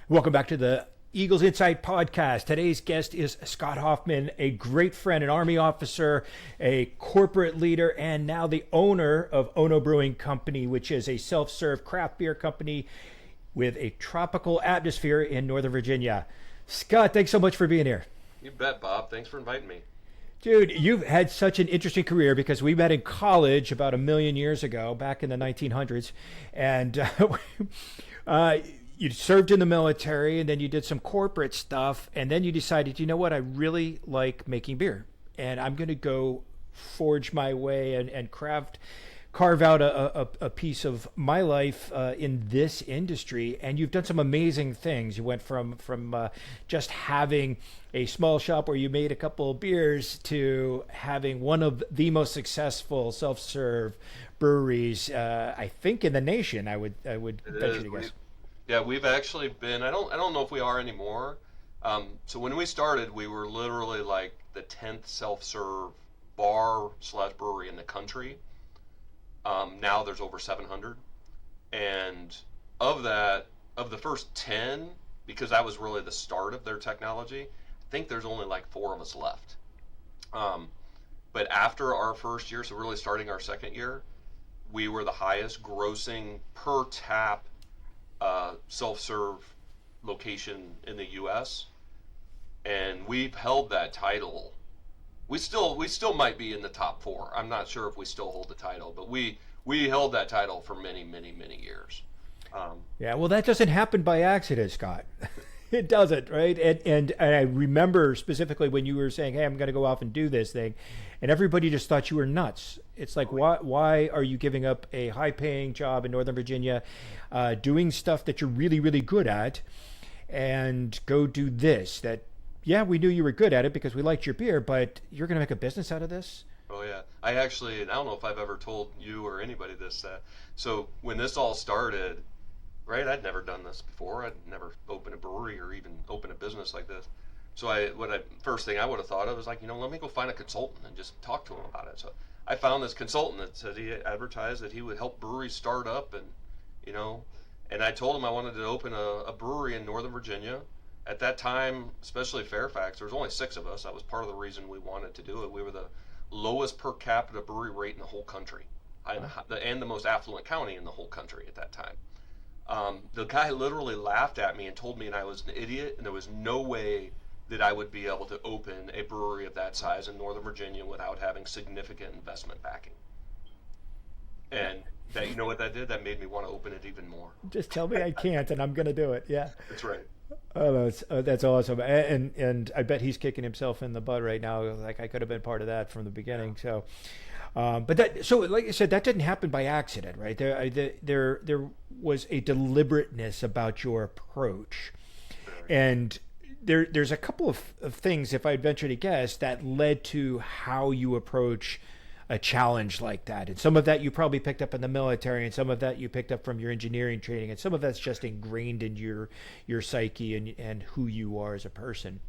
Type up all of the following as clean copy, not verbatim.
Welcome back to the Eagles Insight podcast. Today's guest is Scott Hoffman, a great friend, an Army officer, a corporate leader, and now the owner of Ono Brewing Company, which is a self-serve craft beer company with a tropical atmosphere in Northern Virginia. Scott, thanks so much for being here. You bet, Bob. Thanks for inviting me. Dude, you've had such an interesting career because we met in college about a million years ago, back in the 1900s, and you served in the military, and then you did some corporate stuff, and then you decided, you know what, I really like making beer, and I'm going to go forge my way and carve out a piece of my life in this industry. And you've done some amazing things. You went from just having a small shop where you made a couple of beers to having one of the most successful self-serve breweries, I think, in the nation. I would venture to guess. Yeah, we've actually been. I don't know if we are anymore. So when we started, we were literally like the 10th self-serve bar/brewery in the country. Now there's over 700, and of the first 10, because that was really the start of their technology, I think there's only like 4 of us left. But after our first year, so really starting our second year, we were the highest grossing per tap self-serve location in the U.S., and we've held that title. We still might be in the top 4. I'm not sure if we still hold the title, but we held that title for many, many, many years. Yeah, well, that doesn't happen by accident, Scott. It doesn't, right? And I remember specifically when you were saying, "Hey, I'm going to go off and do this thing," and everybody just thought you were nuts. It's like, why are you giving up a high-paying job in Northern Virginia, doing stuff that you're really, really good at, and go do this? That, yeah, we knew you were good at it because we liked your beer, but you're going to make a business out of this? Oh yeah, I don't know if I've ever told you or anybody this. So when this all started, right, I'd never done this before. I'd never opened a brewery or even opened a business like this. So first thing I would have thought of was like, let me go find a consultant and just talk to him about it. So I found this consultant that said he advertised that he would help breweries start up, and I told him I wanted to open a brewery in Northern Virginia. At that time, especially Fairfax, there was only 6 of us. That was part of the reason we wanted to do it. We were the lowest per capita brewery rate in the whole country, and the most affluent county in the whole country at that time. The guy literally laughed at me and told me I was an idiot, and there was no way that I would be able to open a brewery of that size in Northern Virginia without having significant investment backing. And that, you know what that did? That made me want to open it even more. Just tell me I can't, and I'm going to do it. Yeah. That's right. Oh, that's awesome, and I bet he's kicking himself in the butt right now. Like, I could have been part of that from the beginning. So, so like I said, that didn't happen by accident, right? There was a deliberateness about your approach, and there's a couple of things, if I'd venture to guess, that led to how you approach a challenge like that. And some of that you probably picked up in the military, and some of that you picked up from your engineering training, and some of that's just ingrained in your psyche and who you are as a person.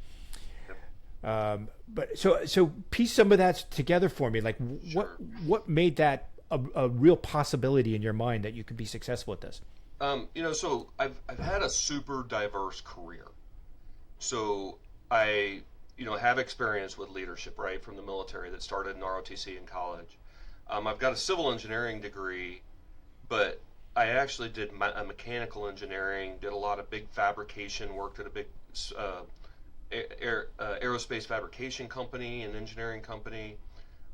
But so piece some of that together for me. Like, Sure. what made that a real possibility in your mind that you could be successful at this? So I've had a super diverse career. So I have experience with leadership, right, from the military that started in ROTC in college. I've got a civil engineering degree, but I actually did a mechanical engineering, did a lot of big fabrication, worked at a big aerospace fabrication company, an engineering company.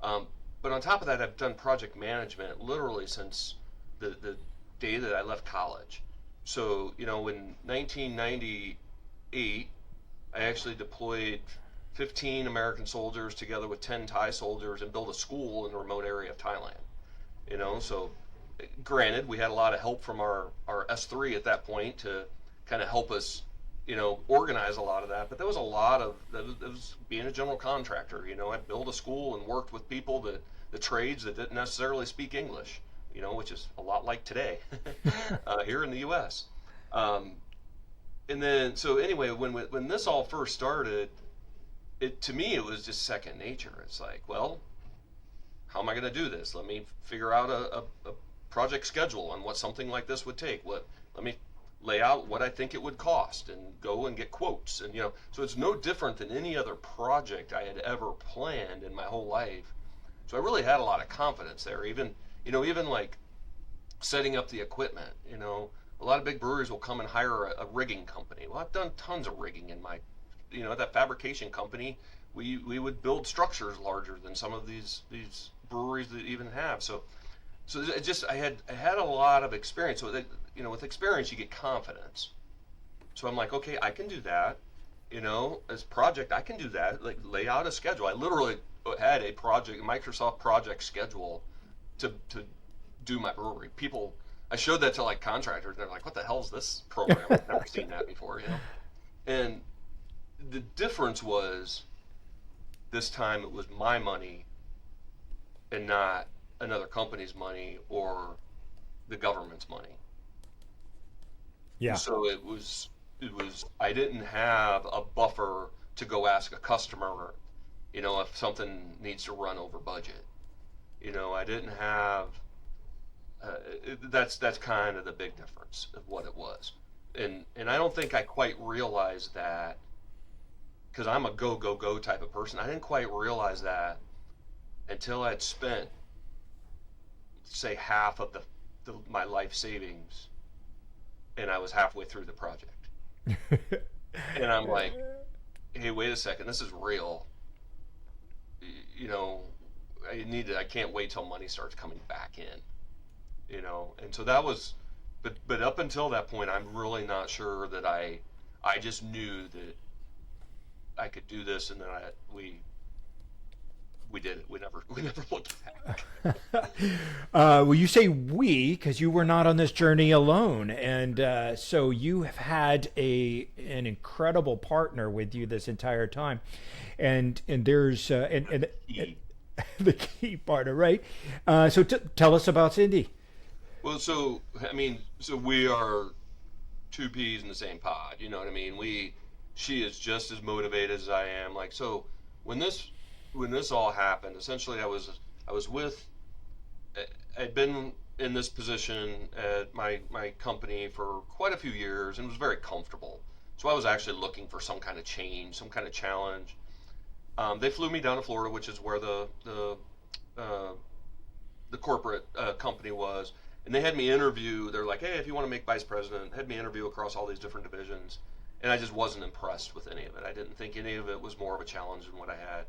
But on top of that, I've done project management literally since the day that I left college. So, in 1998, I actually deployed 15 American soldiers together with 10 Thai soldiers and built a school in a remote area of Thailand. So granted, we had a lot of help from our S3 at that point to kind of help us, organize a lot of that. But there was a lot of, that was being a general contractor. I built a school and worked with people the trades that didn't necessarily speak English, which is a lot like today here in the U.S. And then, so anyway, when this all first started, to me, it was just second nature. It's like, well, how am I going to do this? Let me figure out a project schedule on what something like this would take. Let me lay out what I think it would cost and go and get quotes. And, so it's no different than any other project I had ever planned in my whole life. So I really had a lot of confidence there. Even like setting up the equipment, a lot of big breweries will come and hire a rigging company. Well, I've done tons of rigging in my, that fabrication company. We would build structures larger than some of these breweries that even have. So it just I had a lot of experience. So that, with experience you get confidence. So I'm like, okay, I can do that. As project I can do that. Like lay out a schedule. I literally had a Microsoft project schedule to do my brewery. I showed that to like contractors. And they're like, what the hell is this program? I've never seen that before. And the difference was this time it was my money and not another company's money or the government's money. Yeah. So it was I didn't have a buffer to go ask a customer, if something needs to run over budget. I didn't have that's kind of the big difference of what it was. And I don't think I quite realized that because I'm a go type of person. I didn't quite realize that until I'd spent say half of my life savings and I was halfway through the project. And I'm like, hey, wait a second, this is real. I can't wait till money starts coming back in. And so that was, but up until that point, I'm really not sure that I just knew that I could do this, and then we did it. We never looked back. Well, you say we because you were not on this journey alone, and so you have had an incredible partner with you this entire time, and there's and the key partner, right? So tell us about Cindy. Well, so we are two peas in the same pod. You know what I mean? She is just as motivated as I am. Like, so when this all happened, essentially I'd been in this position at my company for quite a few years and was very comfortable. So I was actually looking for some kind of change, some kind of challenge. They flew me down to Florida, which is where the corporate company was, and they had me interview. They're like, hey, if you want to make vice president, had me interview across all these different divisions, and I just wasn't impressed with any of it. I didn't think any of it was more of a challenge than what I had.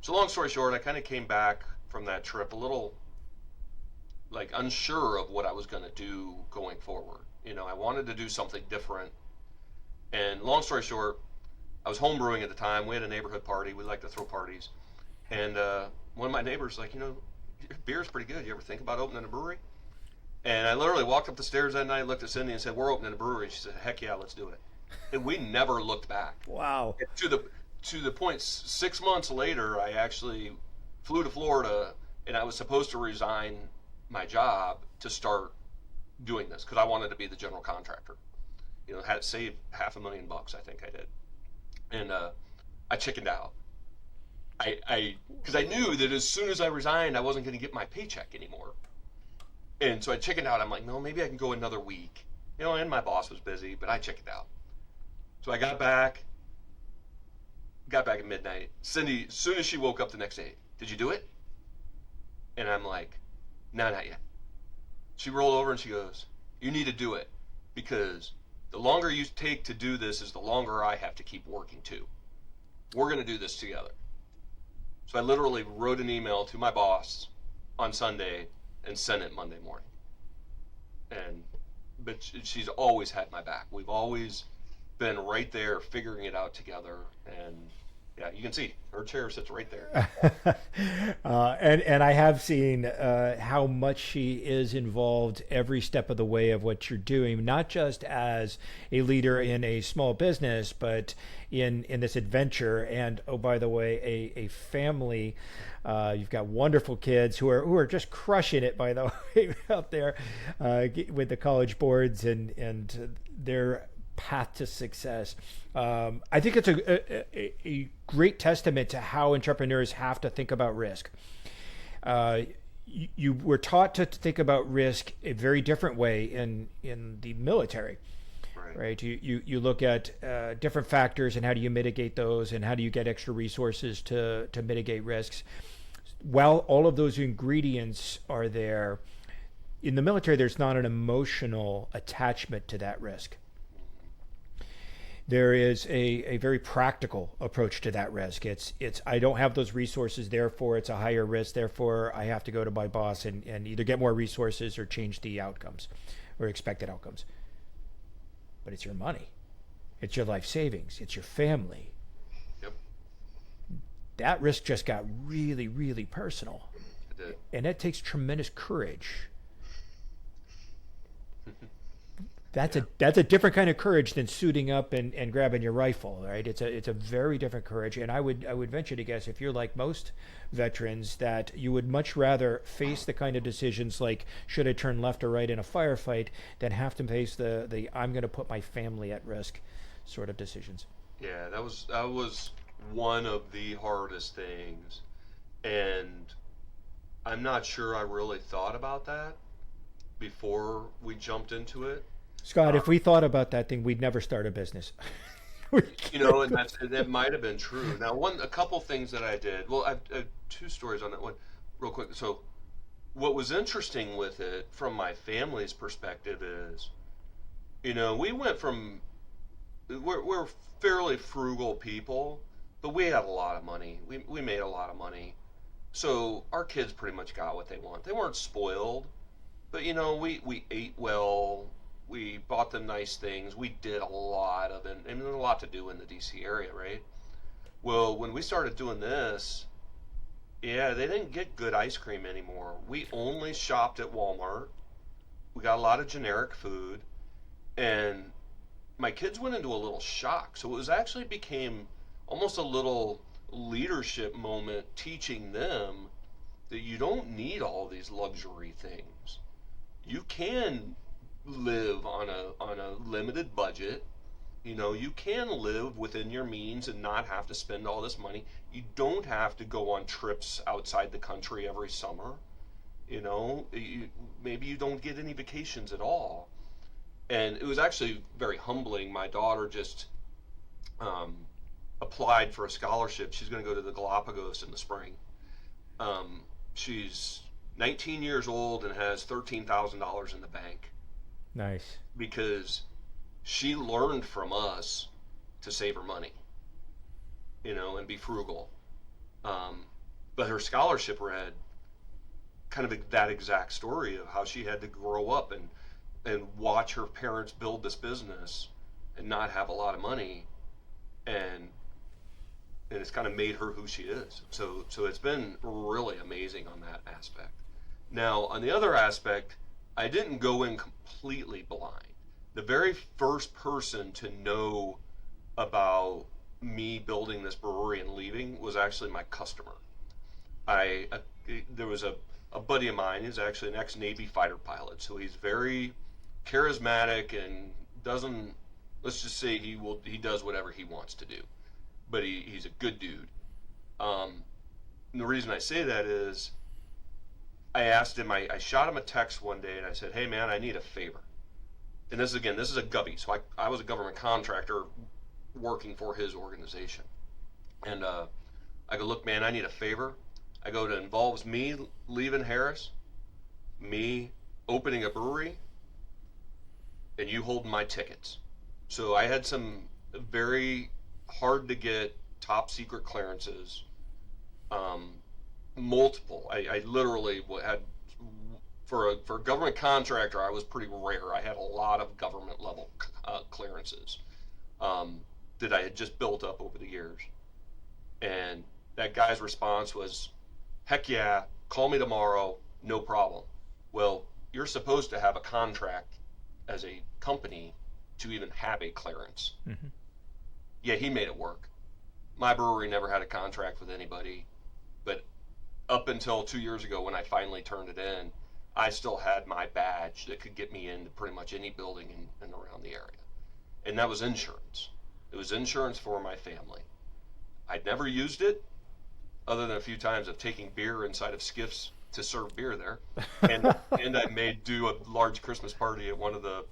So long story short, I kind of came back from that trip a little like unsure of what I was going to do going forward. I wanted to do something different. And long story short, I was home brewing at the time. We had a neighborhood party. We like to throw parties. And one of my neighbors like, your beer's pretty good. You ever think about opening a brewery? And I literally walked up the stairs that night, looked at Cindy and said, we're opening a brewery. She said, heck yeah, let's do it. And we never looked back. Wow. To the point, 6 months later, I actually flew to Florida, and I was supposed to resign my job to start doing this because I wanted to be the general contractor. Had saved $500,000, I think I did, and I chickened out. Because I knew that as soon as I resigned, I wasn't going to get my paycheck anymore, and so I chickened out. I'm like, no, maybe I can go another week. And my boss was busy, but I chickened out. So I got back at midnight. Cindy, as soon as she woke up the next day, did you do it? And I'm like, no, not yet. She rolled over and she goes, you need to do it because the longer you take to do this is the longer I have to keep working too. We're going to do this together. So I literally wrote an email to my boss on Sunday and sent it Monday morning. But she's always had my back. We've always been right there figuring it out together. And yeah, you can see her chair sits right there. And I have seen how much she is involved every step of the way of what you're doing, not just as a leader in a small business, but in this adventure. And oh, by the way, a family. You've got wonderful kids who are just crushing it, by the way, out there with the college boards and their path to success. I think it's a great testament to how entrepreneurs have to think about risk. You were taught to think about risk a very different way in the military. right? You look at different factors and how do you mitigate those and how do you get extra resources to mitigate risks. While all of those ingredients are there, in the military, there's not an emotional attachment to that risk. There is a very practical approach to that risk. It's I don't have those resources, therefore it's a higher risk, therefore I have to go to my boss and either get more resources or change the outcomes or expected outcomes. But it's your money. It's your life savings. It's your family. Yep. That risk just got really, really personal. It did. And that takes tremendous courage. That's a different kind of courage than suiting up and grabbing your rifle, right? It's a very different courage, and I would venture to guess, if you're like most veterans, that you would much rather face the kind of decisions like should I turn left or right in a firefight than have to face the I'm going to put my family at risk sort of decisions. Yeah, that was one of the hardest things, and I'm not sure I really thought about that before we jumped into it. Scott, if we thought about that thing, we'd never start a business. And that might have been true. Now, a couple things that I did. Well, I have two stories on that one, real quick. So, what was interesting with it, from my family's perspective, is, we went from we're fairly frugal people, but we had a lot of money. We made a lot of money, so our kids pretty much got what they want. They weren't spoiled, but we ate well. We bought them nice things. We did a lot of it, and there's a lot to do in the DC area, right? Well, when we started doing this, yeah, they didn't get good ice cream anymore. We only shopped at Walmart. We got a lot of generic food, and my kids went into a little shock. So it actually became almost a little leadership moment, teaching them that you don't need all these luxury things. You can live on a limited budget. You can live within your means and not have to spend all this money. You don't have to go on trips outside the country every summer. Maybe you don't get any vacations at all. And it was actually very humbling. My daughter just applied for a scholarship. She's going to go to the Galapagos in the spring. She's 19 years old and has $13,000 in the bank. Nice. Because she learned from us to save her money, and be frugal. But her scholarship read kind of that exact story of how she had to grow up and watch her parents build this business and not have a lot of money, and it's kind of made her who she is. So it's been really amazing on that aspect. Now, on the other aspect, I didn't go in completely blind. The very first person to know about me building this brewery and leaving was actually my customer. There was a buddy of mine. He's actually an ex-Navy fighter pilot, so he's very charismatic and doesn't. Let's just say he does whatever he wants to do, but he's a good dude. And the reason I say that is, I asked him, I shot him a text one day and I said, hey man, I need a favor. And this is a Gubby. So I was a government contractor working for his organization. And I go, look man, I need a favor. I go, it involves me leaving Harris, me opening a brewery, and you holding my tickets. So I had some very hard to get top secret clearances. Multiple. I literally had, for a government contractor, I was pretty rare. I had a lot of government level clearances that I had just built up over the years. And that guy's response was, heck yeah, call me tomorrow, no problem. Well, you're supposed to have a contract as a company to even have a clearance. Mm-hmm. Yeah, he made it work. My brewery never had a contract with anybody, but up until 2 years ago when I finally turned it in, I still had my badge that could get me into pretty much any building in around the area. And that was insurance. It was insurance for my family. I'd never used it other than a few times of taking beer inside of skiffs to serve beer there. And I made do a large Christmas party at one of the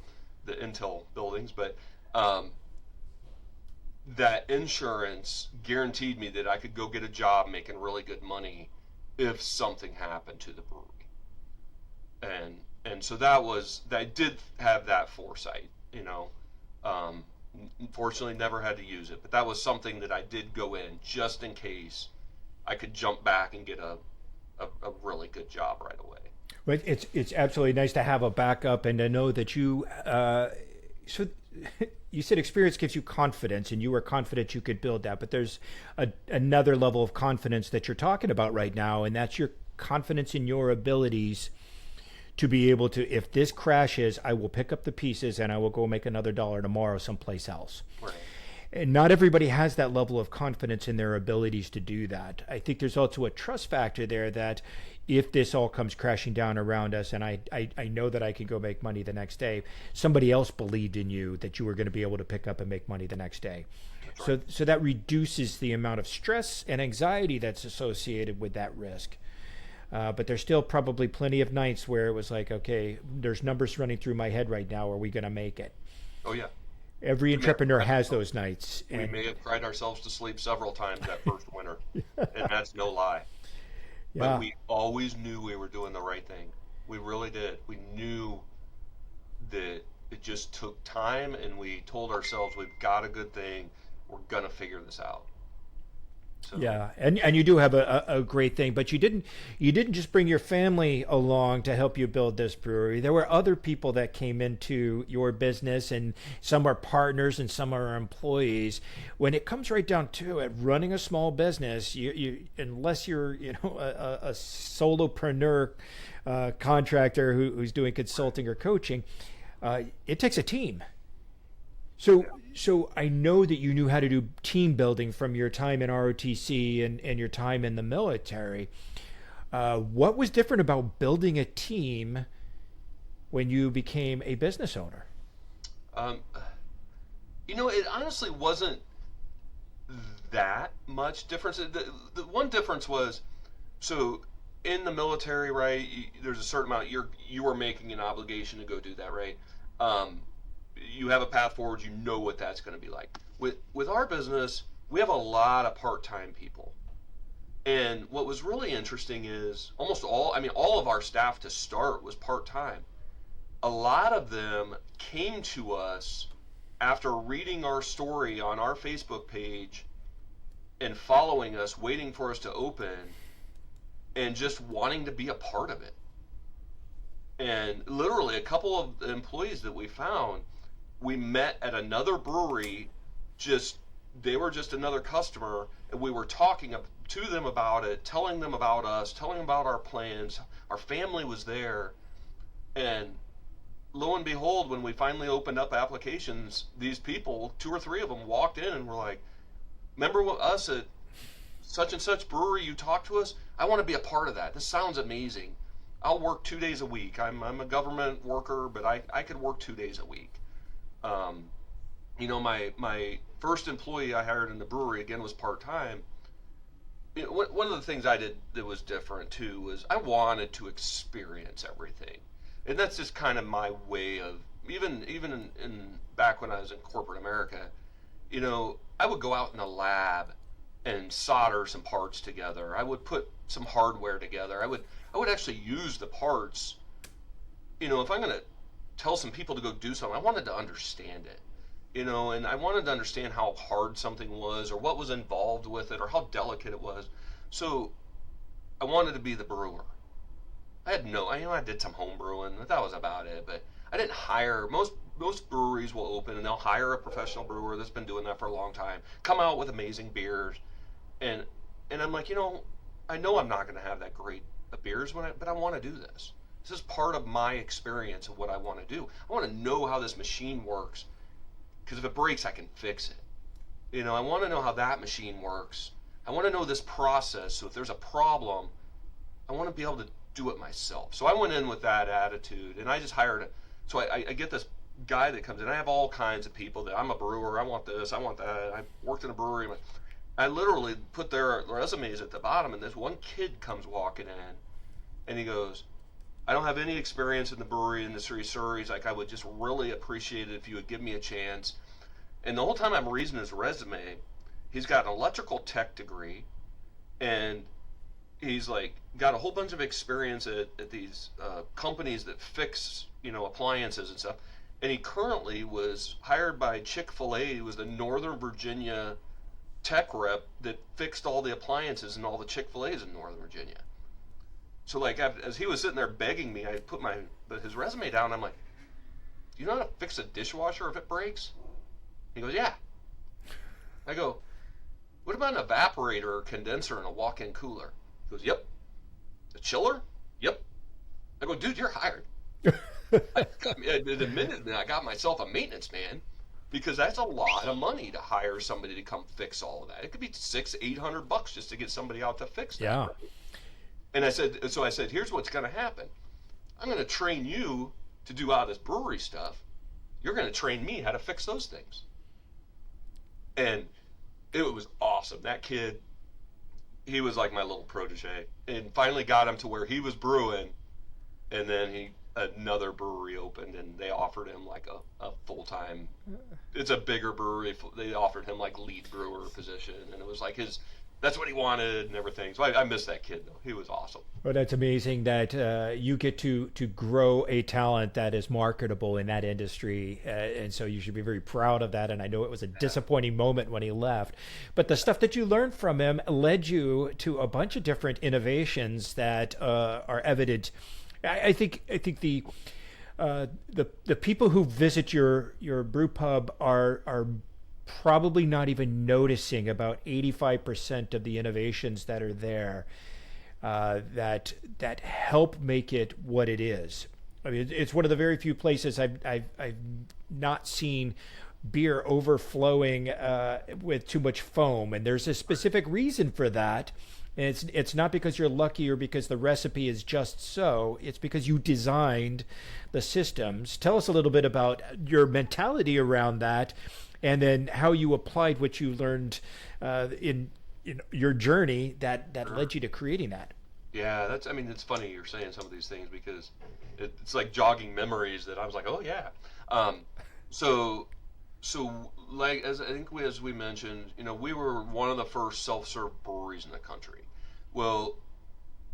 the Intel buildings, but um, that insurance guaranteed me that I could go get a job making really good money if something happened to the brewery. And so I did have that foresight, you know. Um, Unfortunately, never had to use it, but that was something that I did go in just in case I could jump back and get a really good job right away. But it's absolutely nice to have a backup and to know that you so you said experience gives you confidence, and you were confident you could build that. But there's another level of confidence that you're talking about right now, and that's your confidence in your abilities to be able to, if this crashes, I will pick up the pieces and I will go make another dollar tomorrow someplace else. Right. And not everybody has that level of confidence in their abilities to do that. I think there's also a trust factor there that if this all comes crashing down around us and I know that I can go make money the next day, somebody else believed in you that you were going to be able to pick up and make money the next day. Right. So that reduces the amount of stress and anxiety that's associated with that risk. But there's still probably plenty of nights where it was like, okay, there's numbers running through my head right now. Are we going to make it? Oh, yeah. Every entrepreneur has those nights. We may have cried ourselves to sleep several times that first winter, and that's no lie. Yeah. But we always knew we were doing the right thing. We really did. We knew that it just took time, and we told ourselves we've got a good thing. We're going to figure this out. So. Yeah, and you do have a great thing, but you didn't just bring your family along to help you build this brewery. There were other people that came into your business, and some are partners and some are employees. When it comes right down to it, running a small business, you unless you're a solopreneur contractor who's doing consulting or coaching, it takes a team. So I know that you knew how to do team building from your time in ROTC and your time in the military. What was different about building a team when you became a business owner? It honestly wasn't that much difference. The one difference was, so in the military, right, there's a certain amount you are making an obligation to go do that, right? You have a path forward, you know what that's going to be like. With our business, we have a lot of part-time people. And what was really interesting is all of our staff to start was part-time. A lot of them came to us after reading our story on our Facebook page and following us, waiting for us to open, and just wanting to be a part of it. And literally a couple of employees that we found, we met at another brewery, they were just another customer, and we were talking to them about it, telling them about us, telling them about our plans. Our family was there, and lo and behold, when we finally opened up applications, these people, 2 or 3 of them, walked in and were like, remember us at such and such brewery, you talked to us? I want to be a part of that. This sounds amazing. I'll work 2 days a week. I'm a government worker, but I could work 2 days a week. My first employee I hired in the brewery, again, was part-time. One of the things I did that was different too was I wanted to experience everything, and that's just kind of my way of even in back when I was in corporate America. I would go out in the lab and solder some parts together. I would put some hardware together. I would actually use the parts. If I'm going to tell some people to go do something, I wanted to understand it, and I wanted to understand how hard something was or what was involved with it or how delicate it was. So I wanted to be the brewer. I did some home brewing, but that was about it. But I didn't hire, most breweries will open and they'll hire a professional brewer that's been doing that for a long time, come out with amazing beers. And I'm like, I know I'm not going to have that great of beers but I want to do this. This is part of my experience of what I want to do. I want to know how this machine works, because if it breaks, I can fix it. I want to know how that machine works. I want to know this process, so if there's a problem, I want to be able to do it myself. So I went in with that attitude, and I just hired so I get this guy that comes in. I have all kinds of people that I'm a brewer, I want this, I want that. I worked in a brewery. I literally put their resumes at the bottom, and this one kid comes walking in, and he goes, I don't have any experience in the brewery industry, sir. He's like, I would just really appreciate it if you would give me a chance. And the whole time I'm reading his resume, he's got an electrical tech degree, and he's like got a whole bunch of experience at these companies that fix, appliances and stuff. And he currently was hired by Chick-fil-A. He was the Northern Virginia tech rep that fixed all the appliances in all the Chick-fil-A's in Northern Virginia. So like as he was sitting there begging me, I put his resume down. I'm like, do you know how to fix a dishwasher if it breaks? He goes, yeah. I go, what about an evaporator or condenser in a walk-in cooler? He goes, yep. A chiller? Yep. I go, dude, you're hired. The minute I got myself a maintenance man, because that's a lot of money to hire somebody to come fix all of that. It could be $600-800 just to get somebody out to fix that. Yeah. Right? And I said, here's what's going to happen. I'm going to train you to do all this brewery stuff. You're going to train me how to fix those things. And it was awesome. That kid, he was like my little protege, and finally got him to where he was brewing, and then another brewery opened, and they offered him like a full-time, it's a bigger brewery, they offered him like lead brewer position, and it was like that's what he wanted and everything. So I miss that kid though. He was awesome. Well, that's amazing that you get to grow a talent that is marketable in that industry, and so you should be very proud of that. And I know it was a disappointing moment when he left, but the stuff that you learned from him led you to a bunch of different innovations that are evident. I think the people who visit your brew pub are probably not even noticing about 85% of the innovations that are there that help make it what it is. I mean, it's one of the very few places I've not seen beer overflowing with too much foam, and there's a specific reason for that. And it's not because you're lucky or because the recipe is just so. It's because you designed the systems. Tell us a little bit about your mentality around that, and then how you applied what you learned in your journey that led you to creating that. Yeah, it's funny you're saying some of these things, because it's like jogging memories that I was like, oh yeah. So like as we mentioned, we were one of the first self-serve breweries in the country. Well,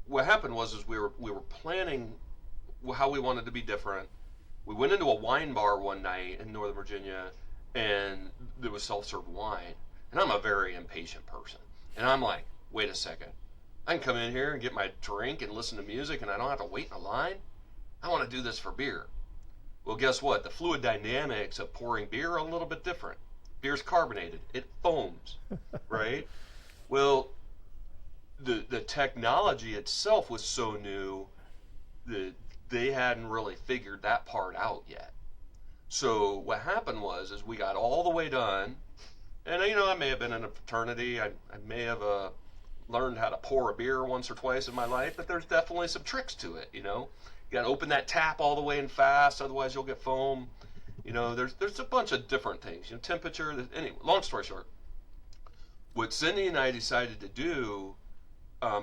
what happened was we were planning how we wanted to be different. We went into a wine bar one night in Northern Virginia, and there was self-serve wine, and I'm a very impatient person, and I'm like, wait a second, I can come in here and get my drink and listen to music, and I don't have to wait in a line. I want to do this for beer. Well, guess what? The fluid dynamics of pouring beer are a little bit different. Beer's carbonated. It foams, right? Well, the technology itself was so new that they hadn't really figured that part out yet. So what happened was we got all the way done, and I may have been in a fraternity. I may have learned how to pour a beer once or twice in my life, but there's definitely some tricks to it, You got to open that tap all the way in fast, otherwise you'll get foam. There's a bunch of different things. Temperature. Anyway, long story short, what Cindy and I decided to do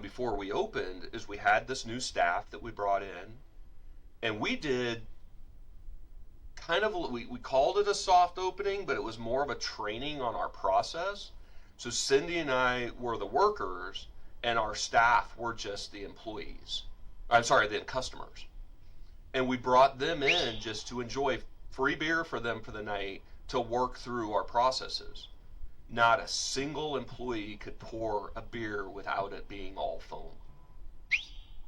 before we opened is we had this new staff that we brought in, and we did we called it a soft opening, but it was more of a training on our process. So Cindy and I were the workers, and our staff were just the employees. I'm sorry, the customers. And we brought them in just to enjoy free beer for them for the night, to work through our processes. Not a single employee could pour a beer without it being all foam.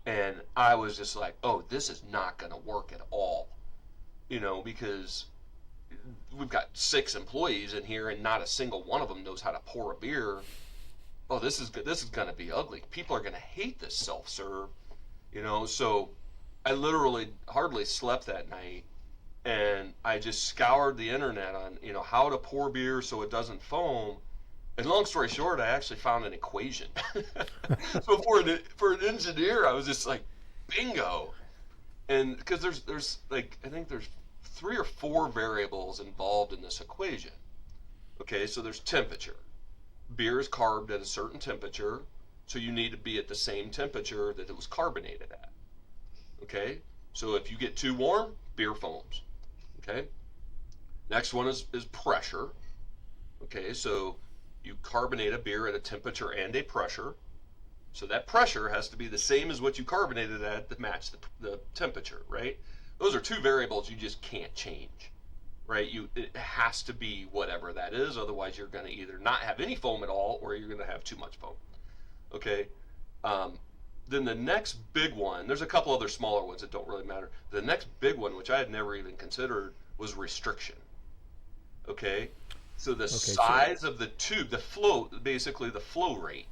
And I was just like, oh, this is not going to work at all. Because we've got 6 employees in here, and not a single one of them knows how to pour a beer. Oh, this is good. This is going to be ugly. People are going to hate this self-serve. So I literally hardly slept that night, and I just scoured the internet on, how to pour beer so it doesn't foam. And long story short, I actually found an equation. So for an engineer, I was just like, bingo. And because there's like, I think there's 3 or 4 variables involved in this equation. Okay, so there's temperature. Beer is carved at a certain temperature, so you need to be at the same temperature that it was carbonated at. Okay, So if you get too warm, beer foams. Okay. Next one is pressure. Okay, so you carbonate a beer at a temperature and a pressure. So that pressure has to be the same as what you carbonated at to match the temperature, right? Those are two variables you just can't change, right? It has to be whatever that is. Otherwise, you're going to either not have any foam at all, or you're going to have too much foam. Okay. Um, then the next big one, there's a couple other smaller ones that don't really matter. The next big one, which I had never even considered, was restriction. Okay. So the size of the tube, the flow, basically the flow rate.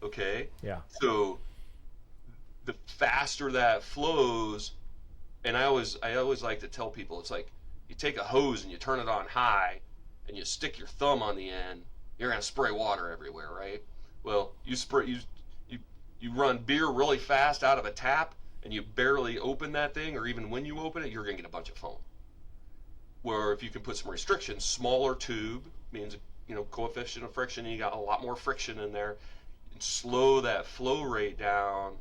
Okay. Yeah. So the faster that flows, and I always like to tell people, it's like you take a hose and you turn it on high and you stick your thumb on the end, you're gonna spray water everywhere, right? Well, you run beer really fast out of a tap and you barely open that thing, or even when you open it, you're gonna get a bunch of foam. Where if you can put some restrictions, smaller tube means, coefficient of friction, and you got a lot more friction in there, and slow that flow rate down,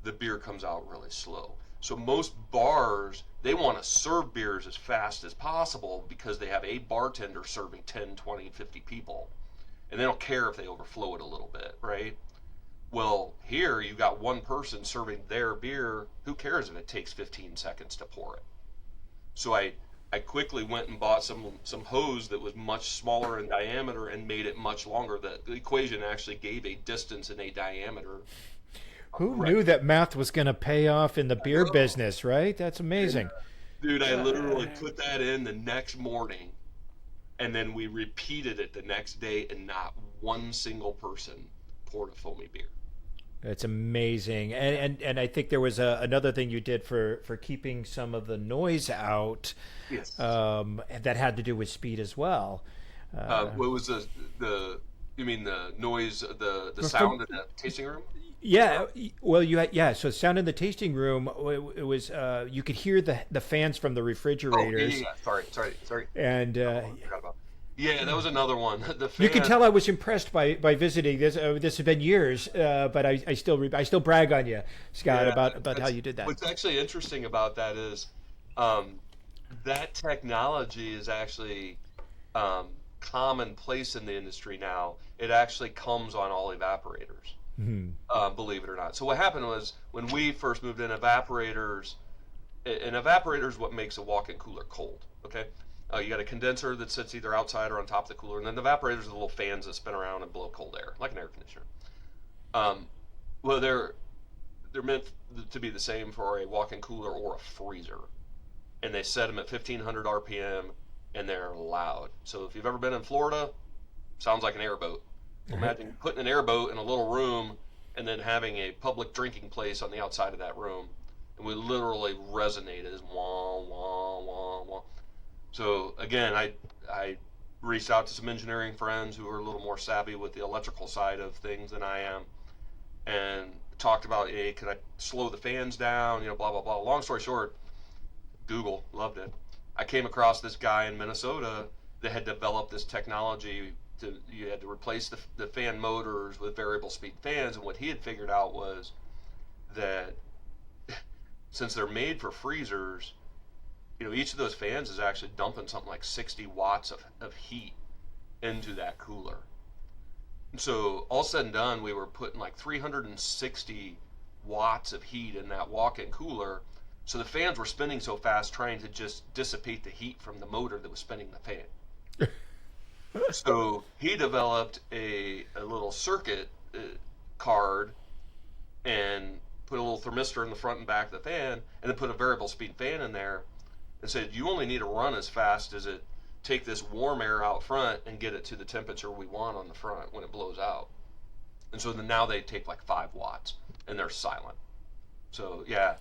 the beer comes out really slow. So most bars, they want to serve beers as fast as possible because they have a bartender serving 10, 20, 50 people. And they don't care if they overflow it a little bit, right? Well, here you got one person serving their beer. Who cares if it takes 15 seconds to pour it? So I quickly went and bought some hose that was much smaller in diameter and made it much longer. The equation actually gave a distance and a diameter. Who knew that math was going to pay off in the beer business, right? That's amazing. Dude, I literally put that in the next morning, and then we repeated it the next day, and not one single person poured a foamy beer. It's amazing. And I think there was another thing you did for keeping some of the noise out. Yes. That had to do with speed as well. What was you mean the noise, the sound in the tasting room? Yeah, well, so sound in the tasting room, it was you could hear the fans from the refrigerators. Oh, yeah. Sorry. And yeah, that was another one. You can tell I was impressed by visiting. This has been years, but I still brag on you, Scott, about how you did that. What's actually interesting about that is that technology is actually commonplace in the industry now. It actually comes on all evaporators. Mm-hmm. Believe it or not. So what happened was when we first moved in, evaporators, an evaporator is what makes a walk-in cooler cold. Okay, you got a condenser that sits either outside or on top of the cooler, and then the evaporators are the little fans that spin around and blow cold air, like an air conditioner. Well, they're meant to be the same for a walk-in cooler or a freezer, and they set them at 1500 RPM, and they're loud. So if you've ever been in Florida, sounds like an airboat. Imagine putting an airboat in a little room and then having a public drinking place on the outside of that room. And we literally resonated as wah, wah, wah, wah. So again, I reached out to some engineering friends who are a little more savvy with the electrical side of things than I am, and talked about, hey, could I slow the fans down, blah, blah, blah. Long story short, Google, loved it. I came across this guy in Minnesota that had developed this technology. You had to replace the fan motors with variable speed fans, and what he had figured out was that since they're made for freezers, each of those fans is actually dumping something like 60 watts of heat into that cooler. And so all said and done, we were putting like 360 watts of heat in that walk-in cooler. So the fans were spinning so fast trying to just dissipate the heat from the motor that was spinning the fan. So he developed a little circuit card and put a little thermistor in the front and back of the fan, and then put a variable speed fan in there, and said you only need to run as fast as it take this warm air out front and get it to the temperature we want on the front when it blows out. And so now they take like 5 watts and they're silent. So yeah.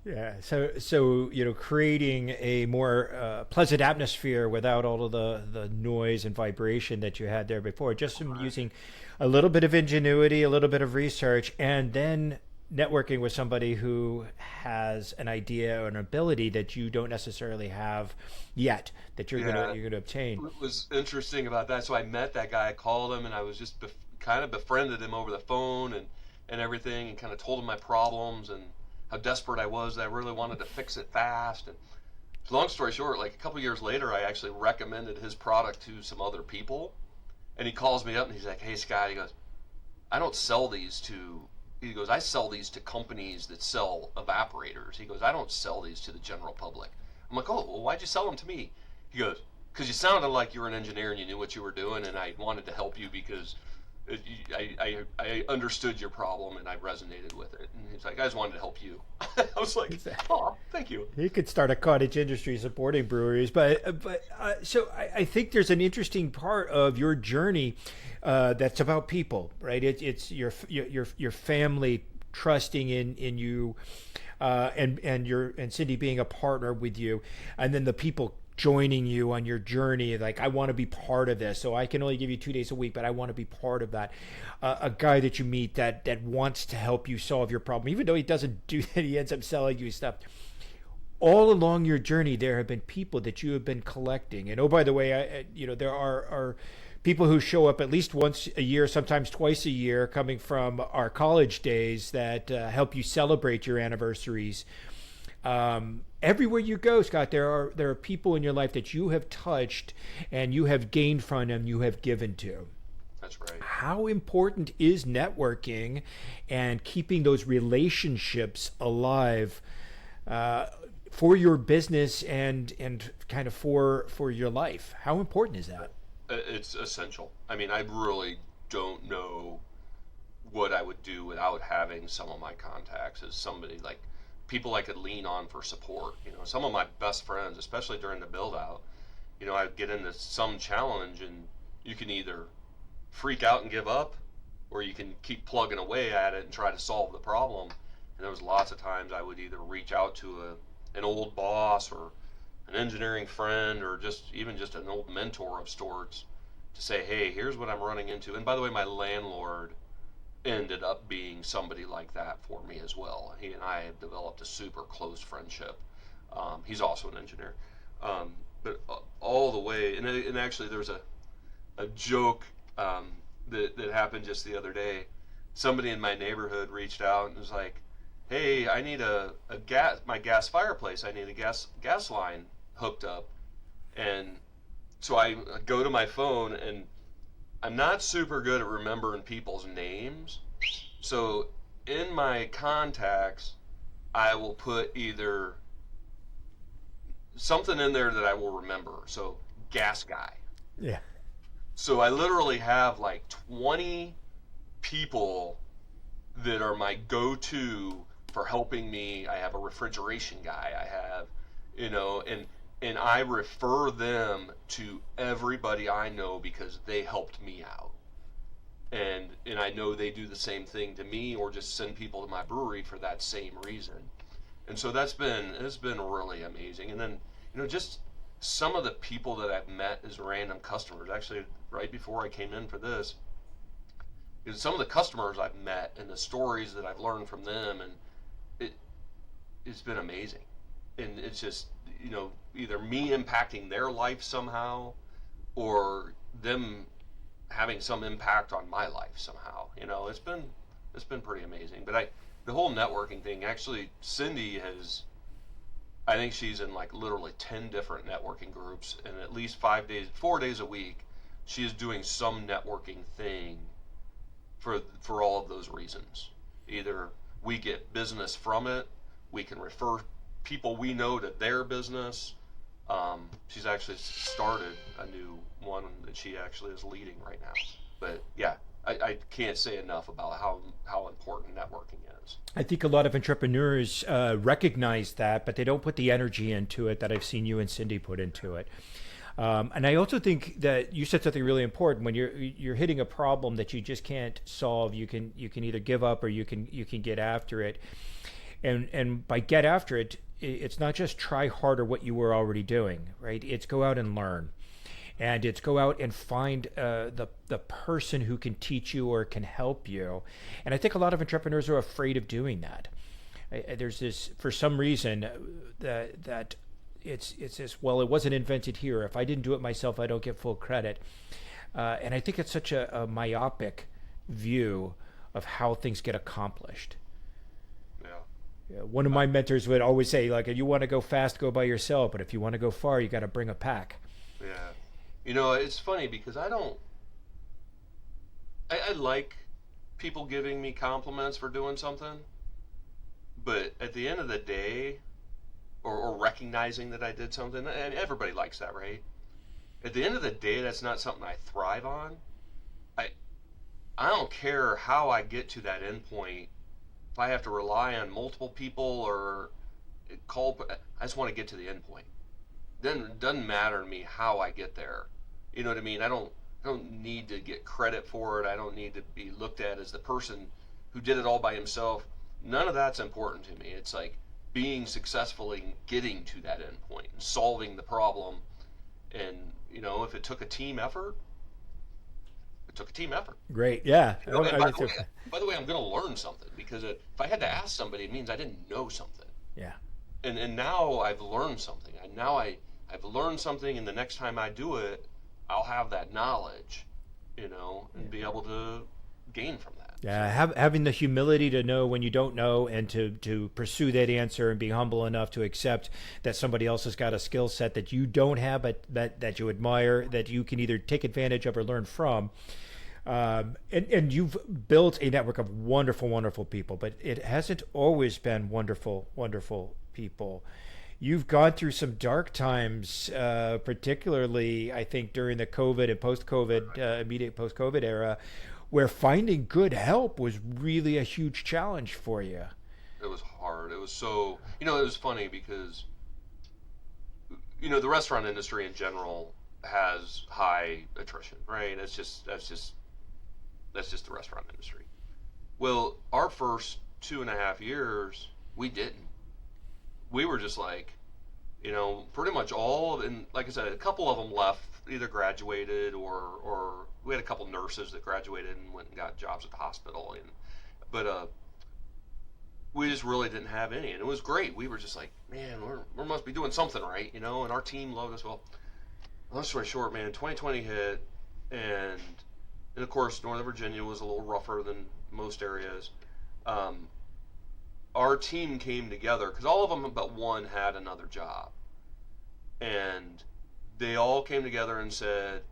Yeah, so creating a more pleasant atmosphere without all of the noise and vibration that you had there before, just from using a little bit of ingenuity, a little bit of research, and then networking with somebody who has an idea or an ability that you don't necessarily have yet, that you're gonna obtain. What was interesting about that? So I met that guy, I called him, and I was just kind of befriended him over the phone and everything, and kind of told him my problems, and how desperate I was that I really wanted to fix it fast. And long story short, like a couple years later, I actually recommended his product to some other people, and he calls me up and he's like, "Hey Scott," he goes, "I don't sell these to." He goes, "I sell these to companies that sell evaporators." He goes, "I don't sell these to the general public." I'm like, "Oh, well, why'd you sell them to me?" He goes, "Because you sounded like you were an engineer and you knew what you were doing, and I wanted to help you because I understood your problem and I resonated with it." And he's like, "I just wanted to help you." I was like, "Oh, thank you." You could start a cottage industry supporting breweries, so I think there's an interesting part of your journey that's about people, right? It's your family trusting in you, and Cindy being a partner with you, and then the people joining you on your journey. Like, I want to be part of this, so I can only give you 2 days a week, but I want to be part of that. A guy that you meet that wants to help you solve your problem, even though he doesn't do that, he ends up selling you stuff. All along your journey, there have been people that you have been collecting. And oh, by the way, there are people who show up at least once a year, sometimes twice a year, coming from our college days that help you celebrate your anniversaries. Everywhere you go, Scott, there are people in your life that you have touched and you have gained from and you have given to. That's right. How important is networking and keeping those relationships alive for your business and kind of for your life? How important is that? It's essential. I mean, I really don't know what I would do without having some of my contacts as somebody like people I could lean on for support. Some of my best friends, especially during the build out, I'd get into some challenge and you can either freak out and give up or you can keep plugging away at it and try to solve the problem. And there was lots of times I would either reach out to an old boss or an engineering friend or just an old mentor of sorts to say, "Hey, here's what I'm running into." And by the way, my landlord ended up being somebody like that for me as well. He and I have developed a super close friendship. He's also an engineer, but all the way. And actually, there's a joke that happened just the other day. Somebody in my neighborhood reached out and was like, "Hey, I need my gas fireplace. I need a gas line hooked up." And so I go to my phone and I'm not super good at remembering people's names. So in my contacts, I will put either something in there that I will remember. So gas guy. Yeah. So I literally have like 20 people that are my go-to for helping me. I have a refrigeration guy. I have, and I refer them to everybody I know because they helped me out. And I know they do the same thing to me or just send people to my brewery for that same reason. And so it's been really amazing. And then, just some of the people that I've met as random customers, actually right before I came in for this, some of the customers I've met and the stories that I've learned from them, and it's been amazing. And it's just, either me impacting their life somehow or them having some impact on my life somehow. It's been pretty amazing. But the whole networking thing, actually, Cindy I think she's in like literally 10 different networking groups, and at least 4 days a week, she is doing some networking thing for all of those reasons. Either we get business from it, we can refer people we know to their business. She's actually started a new one that she actually is leading right now. But yeah, I can't say enough about how important networking is. I think a lot of entrepreneurs recognize that, but they don't put the energy into it that I've seen you and Cindy put into it. And I also think that you said something really important. When you're hitting a problem that you just can't solve, you can either give up or you can get after it. And by get after it, it's not just try harder what you were already doing, right? It's go out and learn. And it's go out and find the person who can teach you or can help you. And I think a lot of entrepreneurs are afraid of doing that. There's this, for some reason, that it's this, well, it wasn't invented here. If I didn't do it myself, I don't get full credit. And I think it's such a myopic view of how things get accomplished. Yeah. One of my mentors would always say, like, if you want to go fast, go by yourself, but if you want to go far, you got to bring a pack. Yeah. It's funny because I like people giving me compliments for doing something, but at the end of the day, or recognizing that I did something, and everybody likes that, right? At the end of the day, that's not something I thrive on. I I don't care how I get to that end point. If I have to rely on multiple people or I just want to get to the end point. Then it doesn't matter to me how I get there. You know what I mean? I don't need to get credit for it. I don't need to be looked at as the person who did it all by himself. None of that's important to me. It's like being successful in getting to that end point and solving the problem. And if it took a team effort, it took a team effort. Great. Yeah. And by the way, I'm going to learn something because if I had to ask somebody, it means I didn't know something. Yeah. And now I've learned something. I've learned something, and the next time I do it, I'll have that knowledge, and be able to gain from that. Yeah, having the humility to know when you don't know, and to pursue that answer, and be humble enough to accept that somebody else has got a skill set that you don't have, but that you admire, that you can either take advantage of or learn from. And you've built a network of wonderful, wonderful people, but it hasn't always been wonderful, wonderful people. You've gone through some dark times, particularly, I think, during the COVID and post-COVID, immediate post-COVID era, where finding good help was really a huge challenge for you. It was hard. It was so, it was funny because, the restaurant industry in general has high attrition, right? That's just the restaurant industry. Well, our first 2.5 years, we didn't. We were just like, pretty much and like I said, a couple of them left, either graduated or we had a couple nurses that graduated and went and got jobs at the hospital. But we just really didn't have any, and it was great. We were just like, man, we must be doing something right, and our team loved us. Well, long story short, man, 2020 hit, and of course, Northern Virginia was a little rougher than most areas. Our team came together because all of them but one had another job, and they all came together and said,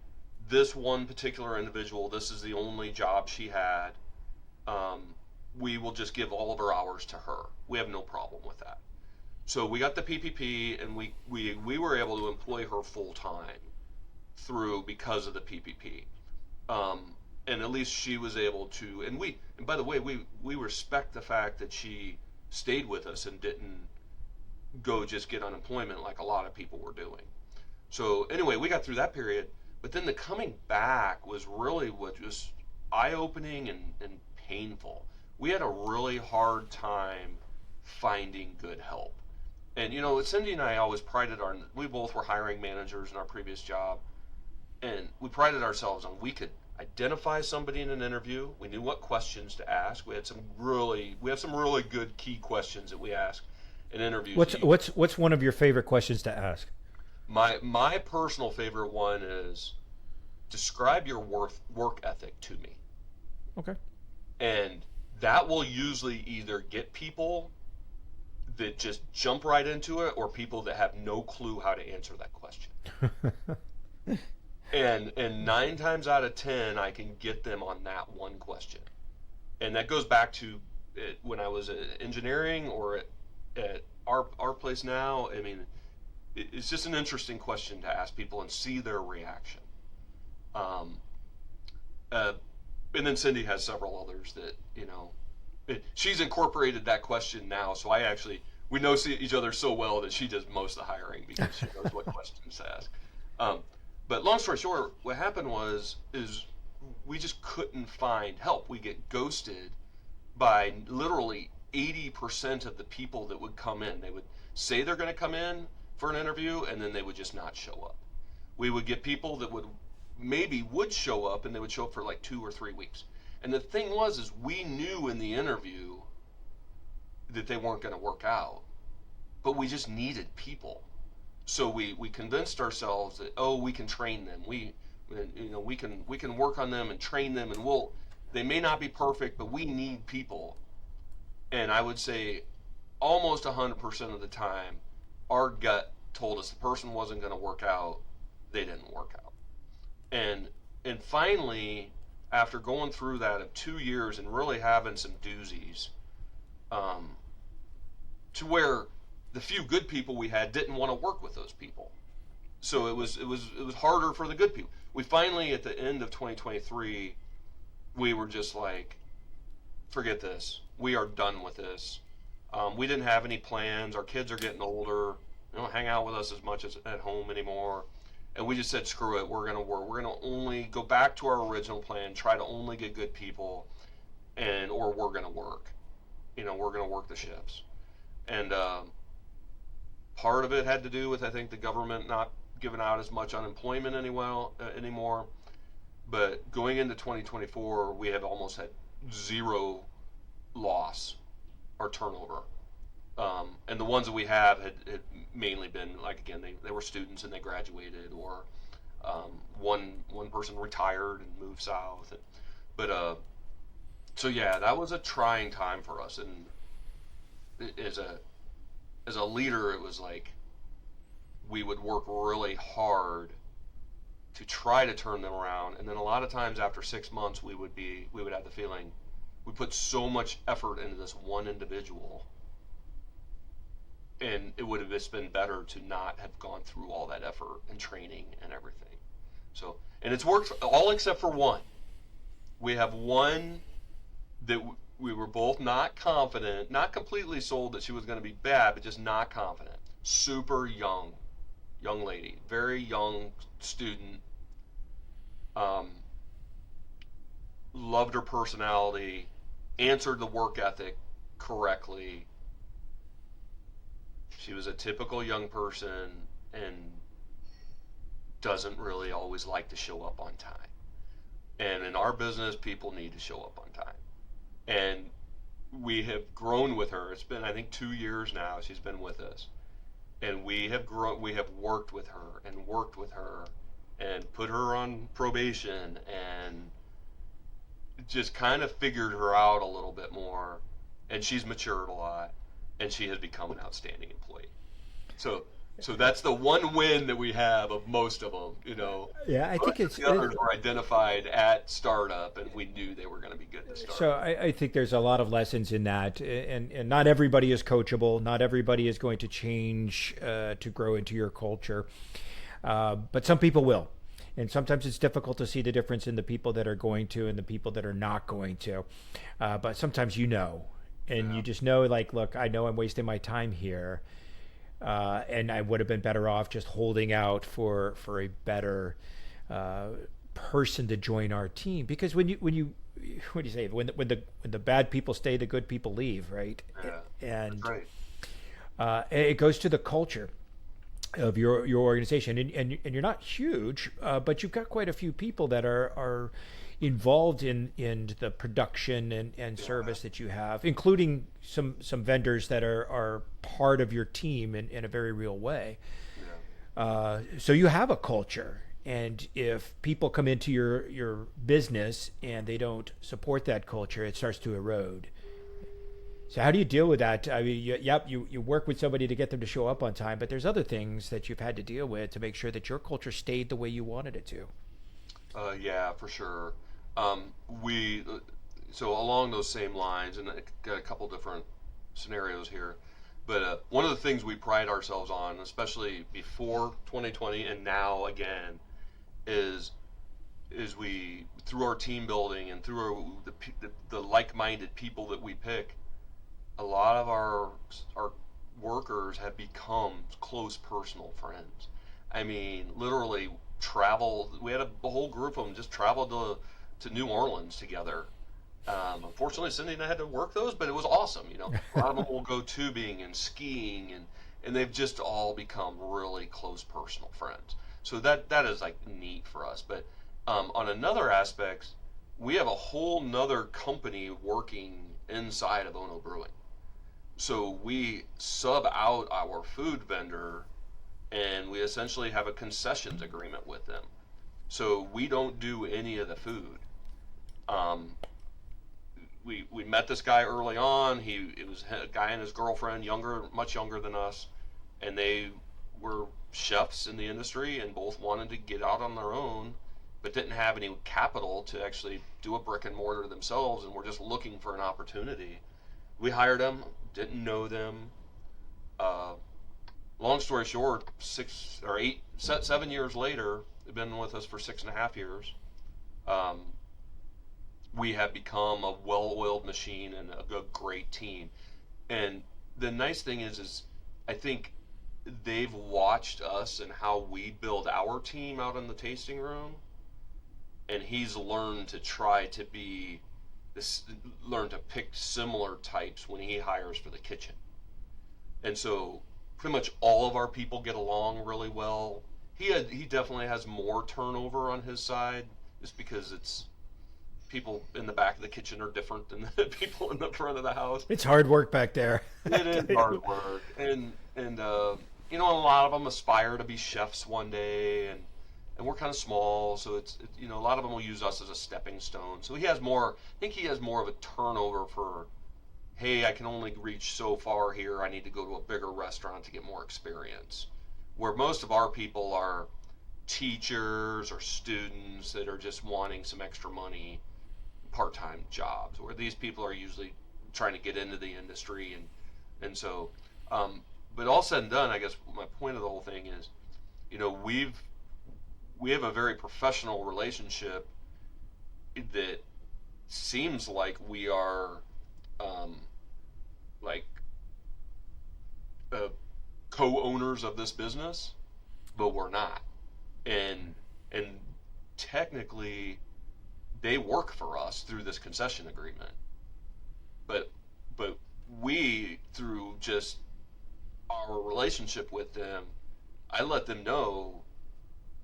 this one particular individual, this is the only job she had. We will just give all of our hours to her. We have no problem with that. So we got the PPP, and we were able to employ her full time because of the PPP. And at least she was able to, and by the way, we respect the fact that she stayed with us and didn't go just get unemployment like a lot of people were doing. So anyway, we got through that period, but then the coming back was really what was eye-opening and painful. We had a really hard time finding good help. And Cindy and I always we both were hiring managers in our previous job, and we prided ourselves on we could identify somebody in an interview. We knew what questions to ask. We have some really good key questions that we ask in interviews. What's one of your favorite questions to ask? My personal favorite one is, describe your work ethic to me. Okay. And that will usually either get people that just jump right into it, or people that have no clue how to answer that question. And 9 times out of 10, I can get them on that one question. And that goes back to when I was at engineering or at our place now. I mean, it's just an interesting question to ask people and see their reaction. And then Cindy has several others that, she's incorporated that question now. So we know each other so well that she does most of the hiring because she knows what questions to ask. But long story short, what happened is we just couldn't find help. We get ghosted by literally 80% of the people that would come in. They would say they're going to come in for an interview, and then they would just not show up. We would get people that would show up, and they would show up for like 2 or 3 weeks. And the thing is we knew in the interview that they weren't going to work out, but we just needed people. So we convinced ourselves that, we can train them. We can work on them and train them, and they may not be perfect, but we need people. And I would say almost 100% of the time, our gut told us the person wasn't going to work out. They didn't work out. And and finally, after going through that of 2 years and really having some doozies, um, to where the few good people we had didn't want to work with those people. So it was harder for the good people. We finally, at the end of 2023, we were just like, forget this. We are done with this. We didn't have any plans. Our kids are getting older. They don't hang out with us as much as at home anymore. And we just said, screw it. We're gonna work. We're gonna only go back to our original plan. Try to only get good people, and or we're gonna work. We're gonna work the shifts. And part of it had to do with, I think, the government not giving out as much unemployment anymore. But going into 2024, we have almost had zero loss or turnover. And the ones that we have had mainly been, like, again, they were students and they graduated, or one person retired and moved south. But so yeah, that was a trying time for us. And as a leader, it was like we would work really hard to try to turn them around, and then a lot of times after 6 months, we would have the feeling we put so much effort into this one individual, and it would have just been better to not have gone through all that effort and training and everything. So, and it's worked all except for one. We have one that we were both not confident, not completely sold that she was going to be bad, but just not confident. Super young lady, very young student. Loved her personality, answered the work ethic correctly. She was a typical young person and doesn't really always like to show up on time. And in our business, people need to show up on time. And we have grown with her. It's been, I think, 2 years now she's been with us. And we have worked with her and put her on probation and just kind of figured her out a little bit more. And she's matured a lot, and she has become an outstanding employee. So that's the one win that we have of most of them. Yeah, I think the others were identified at startup, and we knew they were going to be good to start. So I think there's a lot of lessons in that, and not everybody is coachable. Not everybody is going to change to grow into your culture, but some people will. And sometimes it's difficult to see the difference in the people that are going to and the people that are not going to. But sometimes and you just know, like, look, I know I'm wasting my time here. And I would have been better off just holding out for a better person to join our team. Because when you what do you say, when the bad people stay, the good people leave, right? Yeah, and that's right. It goes to the culture of your organization, and you're not huge, but you've got quite a few people that are involved in the production and service that you have, including some vendors that are part of your team in a very real way. So you have a culture, and if people come into your business and they don't support that culture, it starts to erode. So how do you deal with that? I mean, you work with somebody to get them to show up on time, but there's other things that you've had to deal with to make sure that your culture stayed the way you wanted it to. Yeah, for sure. We so along those same lines, and I got a couple different scenarios here. But one of the things we pride ourselves on, especially before 2020 and now again, is we, through our team building and through the like-minded people that we pick, a lot of our workers have become close personal friends. I mean, literally traveled. We had a whole group of them just traveled to New Orleans together. Unfortunately, Cindy and I had to work those, but it was awesome. A lot of them will go tubing and skiing, and they've just all become really close personal friends. So that is like neat for us. But on another aspect, we have a whole nother company working inside of Ono Brewing. So we sub out our food vendor, and we essentially have a concessions agreement with them. So we don't do any of the food. we met this guy early on. It was a guy and his girlfriend, much younger than us, and they were chefs in the industry and both wanted to get out on their own, but didn't have any capital to actually do a brick and mortar themselves, and were just looking for an opportunity. We hired them, didn't know them. Uh, Long story short, 7 years later, they've been with us for 6.5 years. Um, we have become a well-oiled machine and a great team. And the nice thing is I think they've watched us and how we build our team out in the tasting room, and he's learned to try to be this, learn to pick similar types when he hires for the kitchen. And so pretty much all of our people get along really well. He definitely has more turnover on his side, just because it's people in the back of the kitchen are different than the people in the front of the house. It's hard work back there. It is hard work, and you know, a lot of them aspire to be chefs one day, and we're kind of small, so you know, a lot of them will use us as a stepping stone. So he has more. I think he has more of a turnover for, hey, I can only reach so far here. I need to go to a bigger restaurant to get more experience. Where most of our people are teachers or students that are just wanting some extra money, part-time jobs, where these people are usually trying to get into the industry, and so but all said and done, I guess my point of the whole thing is, you know, we have a very professional relationship that seems like we are like co-owners of this business, but we're not. And technically they work for us through this concession agreement, but we, through just our relationship with them, I let them know,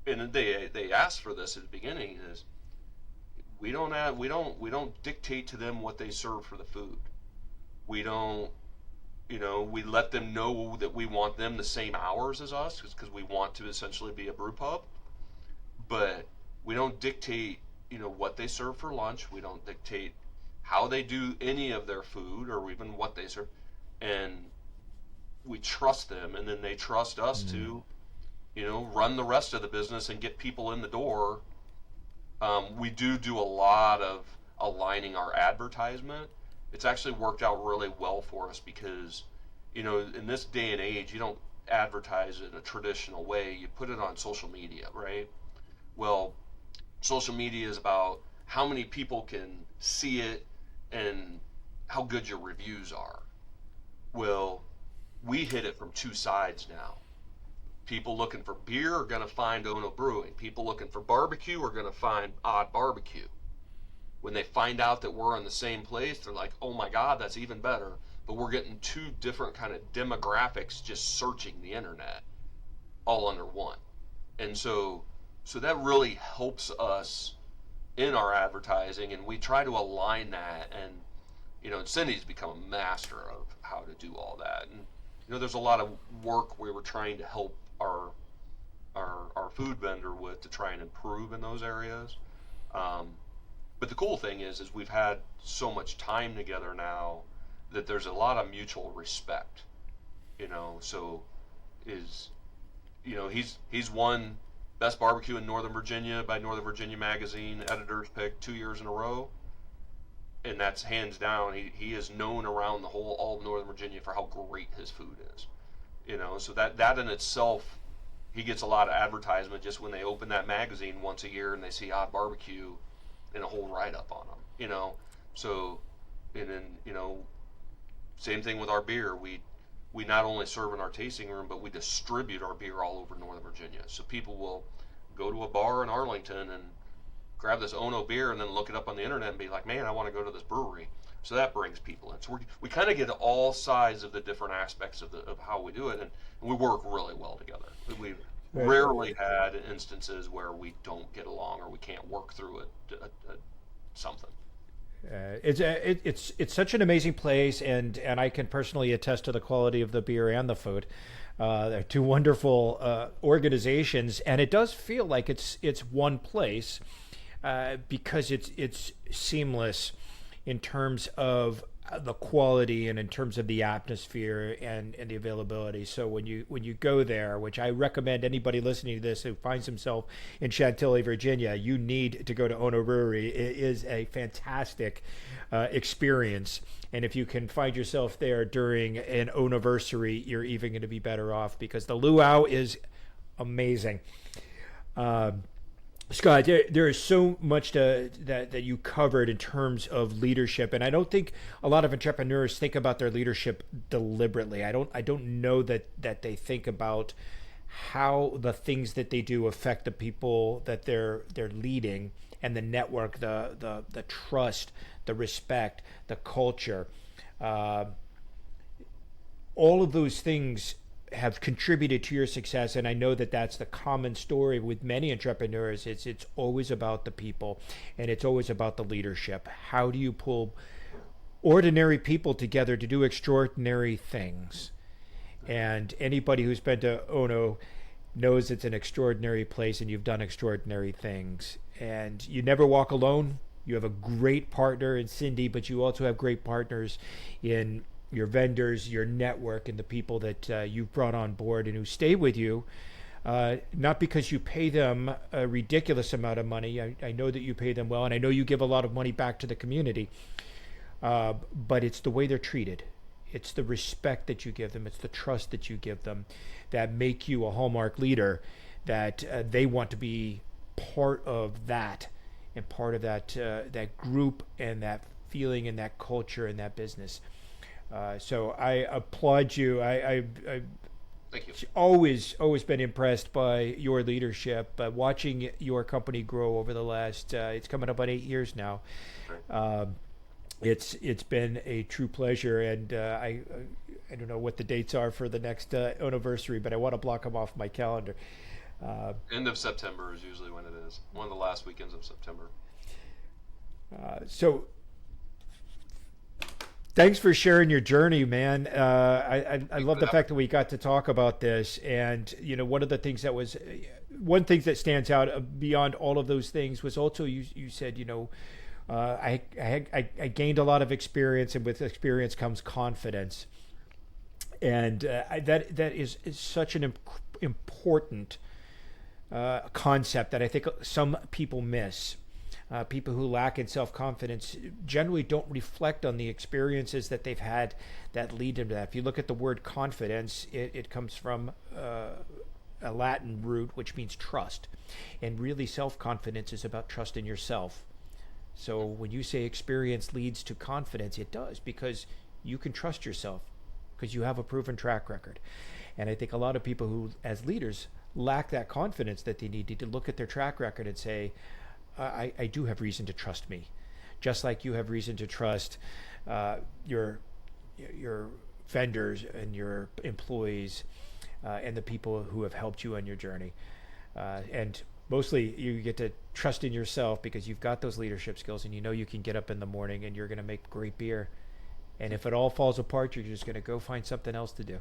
and they asked for this at the beginning, is we don't dictate to them what they serve for the food. We don't, you know, we let them know that we want them the same hours as us, because we want to essentially be a brew pub, but we don't dictate, you know, what they serve for lunch. We don't dictate how they do any of their food or even what they serve, and we trust them, and then they trust us to, you know, run the rest of the business and get people in the door. We do a lot of aligning our advertisement. It's actually worked out really well for us because, you know, in this day and age, you don't advertise in a traditional way. You put it on social media, right? Well, social media is about how many people can see it and how good your reviews are. Well, we hit it from two sides now. People looking for beer are going to find Ono Brewing. People looking for barbecue are going to find Odd Barbecue. When they find out that we're in the same place, they're like, oh my God, that's even better. But we're getting two different kind of demographics just searching the internet all under one. And so that really helps us in our advertising, and we try to align that. And, you know, Cindy's become a master of how to do all that. And, you know, there's a lot of work we were trying to help our food vendor with to try and improve in those areas. But the cool thing is we've had so much time together now that there's a lot of mutual respect, you know. So you know, he's won Best Barbecue in Northern Virginia by Northern Virginia Magazine Editor's Pick 2 years in a row, and that's hands down. He is known around all of Northern Virginia for how great his food is, you know. So that in itself, he gets a lot of advertisement just when they open that magazine once a year and they see Odd Barbecue and a whole write-up on them, you know. So, and then, you know, same thing with our beer. We not only serve in our tasting room, but we distribute our beer all over Northern Virginia. So people will go to a bar in Arlington and grab this Ono beer and then look it up on the internet and be like, man, I want to go to this brewery. So that brings people in. So we kind of get all sides of the different aspects of how we do it, and we work really well together. We've rarely had instances where we don't get along or we can't work through something. It's such an amazing place, and I can personally attest to the quality of the beer and the food. They're two wonderful organizations, and it does feel like it's one place because it's seamless in terms of the quality and in terms of the atmosphere and the availability. So when you go there, which I recommend anybody listening to this who finds himself in Chantilly, Virginia, you need to go to Ono Brewery. It is a fantastic experience. And if you can find yourself there during an Onoversary, you're even going to be better off because the luau is amazing. Scott, there is so much that you covered in terms of leadership, and I don't think a lot of entrepreneurs think about their leadership deliberately. I don't know that they think about how the things that they do affect the people that they're leading, and the network, the trust, the respect, the culture. All of those things have contributed to your success, and I know that that's the common story with many entrepreneurs. It's always about the people, and it's always about the leadership. How do you pull ordinary people together to do extraordinary things? And anybody who's been to Ono knows it's an extraordinary place, and you've done extraordinary things. And you never walk alone. You have a great partner in Cindy, but you also have great partners in your vendors, your network, and the people that you've brought on board and who stay with you, not because you pay them a ridiculous amount of money. I know that you pay them well, and I know you give a lot of money back to the community, but it's the way they're treated. It's the respect that you give them. It's the trust that you give them that make you a hallmark leader, that they want to be part of that and part of that group and that feeling and that culture and that business. So I applaud you. I Thank you. always been impressed by your leadership. Watching your company grow over the last, it's coming up on 8 years now. Right. It's been a true pleasure, and I don't know what the dates are for the next anniversary, but I want to block them off my calendar. End of September is usually when it is. One of the last weekends of September. So thanks for sharing your journey, man. I love the fact that we got to talk about this. And, one of the things one thing that stands out beyond all of those things was also you said, I gained a lot of experience, and with experience comes confidence. And that is such an important concept that I think some people miss. People who lack in self-confidence generally don't reflect on the experiences that they've had that lead them to that. If you look at the word confidence, it comes from a Latin root, which means trust. And really, self-confidence is about trust in yourself. So when you say experience leads to confidence, it does, because you can trust yourself because you have a proven track record. And I think a lot of people who, as leaders, lack that confidence that they need to look at their track record and say, I do have reason to trust me, just like you have reason to trust your vendors and your employees and the people who have helped you on your journey. And mostly you get to trust in yourself because you've got those leadership skills, and you can get up in the morning and you're going to make great beer. And if it all falls apart, you're just going to go find something else to do.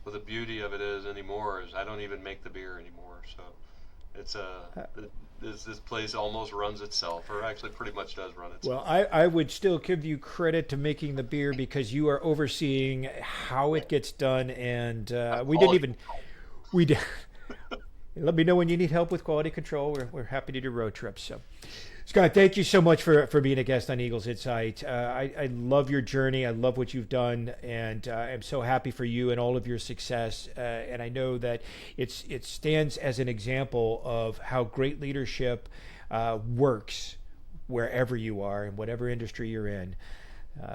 Well, the beauty of it is I don't even make the beer anymore. So it's this place almost runs itself, or actually pretty much does run itself. Well, I would still give you credit to making the beer because you are overseeing how it gets done, and we did. Let me know when you need help with quality control. We're happy to do road trips. So, Scott, thank you so much for being a guest on Eagles Insight. I love your journey. I love what you've done, and I'm so happy for you and all of your success. And I know that it stands as an example of how great leadership works wherever you are in whatever industry you're in.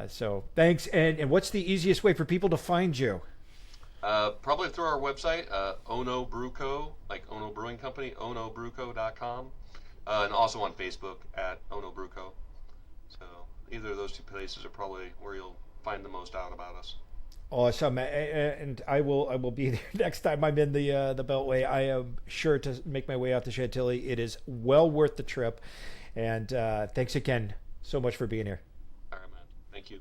So thanks. And what's the easiest way for people to find you? Probably through our website, Ono Brew Co., like Ono Brewing Company, onobrewco.com. And also on Facebook at Ono Brew Co. So either of those two places are probably where you'll find the most out about us. Awesome, and I will be there next time I'm in the Beltway. I am sure to make my way out to Chantilly. It is well worth the trip, and thanks again so much for being here. All right, man. Thank you.